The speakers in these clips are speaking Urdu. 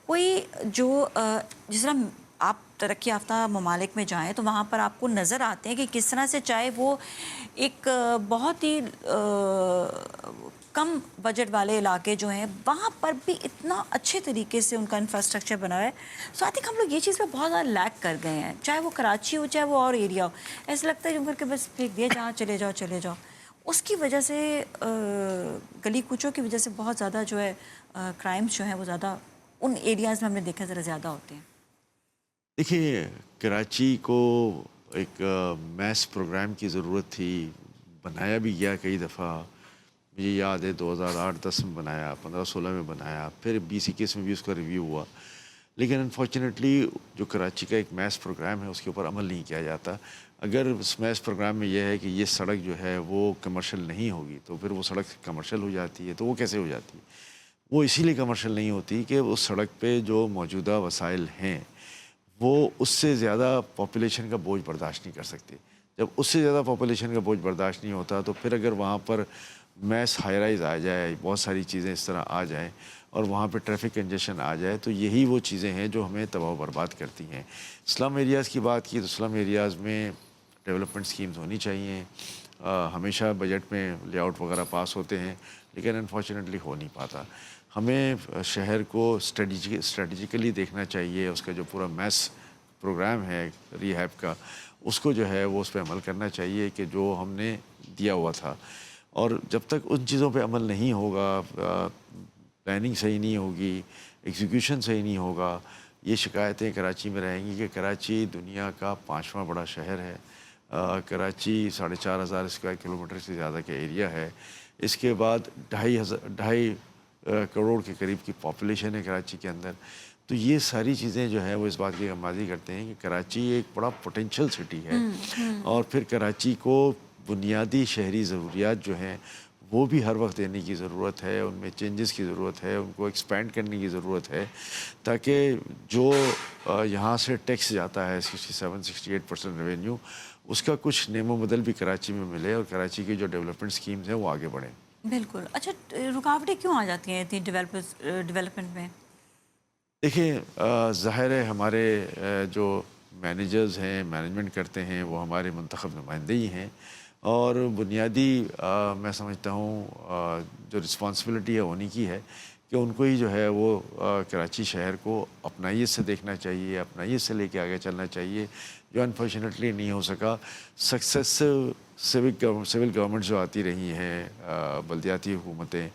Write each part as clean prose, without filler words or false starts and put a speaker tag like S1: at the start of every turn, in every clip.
S1: کوئی جو جس طرح آپ ترقی یافتہ ممالک میں جائیں تو وہاں پر آپ کو نظر آتے ہیں کہ کس طرح سے چاہے وہ ایک بہت ہی کم بجٹ والے علاقے جو ہیں وہاں پر بھی اتنا اچھے طریقے سے ان کا انفراسٹرکچر بنا ہے. سو آئی تھنک ہم لوگ یہ چیز پہ بہت زیادہ لیک کر گئے ہیں, چاہے وہ کراچی ہو چاہے وہ اور ایریا ہو. ایسا لگتا ہے جو کر کے بس پھینک دیا جہاں چلے جاؤ چلے جاؤ. اس کی وجہ سے گلی کوچوں کی وجہ سے بہت زیادہ جو ہے کرائمز جو ہیں وہ زیادہ ان ایریاز میں ہم نے دیکھا ذرا زیادہ ہوتے ہیں.
S2: دیکھیے کراچی کو ایک میس پروگرام کی ضرورت تھی. بنایا بھی گیا کئی دفعہ. مجھے یاد ہے 2008-10 میں بنایا, 15-16 میں بنایا, پھر 20-21 میں بھی اس کا ریویو ہوا. لیکن انفارچونیٹلی جو کراچی کا ایک میس پروگرام ہے اس کے اوپر عمل نہیں کیا جاتا. اگر اس میس پروگرام میں یہ ہے کہ یہ سڑک جو ہے وہ کمرشل نہیں ہوگی تو پھر وہ سڑک کمرشل ہو جاتی ہے. تو وہ کیسے ہو جاتی ہے؟ وہ اسی لیے کمرشل نہیں ہوتی کہ اس سڑک پہ جو موجودہ وسائل ہیں وہ اس سے زیادہ پاپولیشن کا بوجھ برداشت نہیں کر سکتے. جب اس سے زیادہ پاپولیشن کا بوجھ برداشت نہیں ہوتا تو پھر اگر وہاں پر میس ہائی رائز آ جائے, بہت ساری چیزیں اس طرح آ جائیں اور وہاں پہ ٹریفک کنجیشن آ جائے تو یہی وہ چیزیں ہیں جو ہمیں تباہ و برباد کرتی ہیں. سلم ایریاز کی بات کی تو سلم ایریاز میں ڈیولپمنٹ سکیمز ہونی چاہیے. ہمیشہ بجٹ میں لے آؤٹ وغیرہ پاس ہوتے ہیں لیکن انفارچونیٹلی ہو نہیں پاتا. ہمیں شہر کو اسٹریٹجیکلی دیکھنا چاہیے. اس کا جو پورا میس پروگرام ہے ری ہیب کا, اس کو جو ہے وہ اس پہ عمل کرنا چاہیے کہ جو ہم نے دیا ہوا تھا. اور جب تک ان چیزوں پہ عمل نہیں ہوگا, پلاننگ صحیح نہیں ہوگی, ایگزیکیوشن صحیح نہیں ہوگا, یہ شکایتیں کراچی میں رہیں گی کہ کراچی دنیا کا 5واں بڑا شہر ہے. کراچی 4,500 اسکوائر کلومیٹر سے زیادہ کا ایریا ہے. اس کے بعد 2.5 کروڑ کے قریب کی پاپولیشن ہے کراچی کے اندر. تو یہ ساری چیزیں جو ہیں وہ اس بات کی غمازی کرتے ہیں کہ کراچی ایک بڑا پوٹینشیل سٹی ہے. اور پھر کراچی کو بنیادی شہری ضروریات جو ہیں وہ بھی ہر وقت دینے کی ضرورت ہے. ان میں چینجز کی ضرورت ہے, ان کو ایکسپینڈ کرنے کی ضرورت ہے تاکہ جو یہاں سے ٹیکس جاتا ہے 67-68% ریونیو, اس کا کچھ نیم و بدل بھی کراچی میں ملے اور کراچی کی جو ڈیولپمنٹ سکیمز ہیں وہ آگے بڑھیں.
S1: بالکل. اچھا, رکاوٹیں کیوں آ جاتی ہیں اتنی ڈیولپمنٹ میں؟
S2: دیکھیں ظاہر ہے ہمارے جو مینیجرز ہیں, مینجمنٹ کرتے ہیں, وہ ہمارے منتخب نمائندے ہی ہیں. اور بنیادی میں سمجھتا ہوں جو رسپانسبلٹی ہے انہیں کی ہے کہ ان کو ہی جو ہے وہ کراچی شہر کو اپنائیت سے دیکھنا چاہیے, اپنائیت سے لے کے آگے چلنا چاہیے, جو انفارچونیٹلی نہیں ہو سکا. سکسیسو سول گورنمنٹ جو آتی رہی ہیں, بلدیاتی حکومتیں,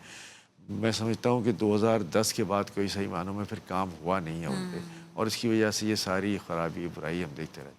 S2: میں سمجھتا ہوں کہ 2010 کے بعد کوئی صحیح معنوں میں پھر کام ہوا نہیں ہے ان پہ, اور اس کی وجہ سے یہ ساری خرابی برائی ہم دیکھتے رہتے ہیں.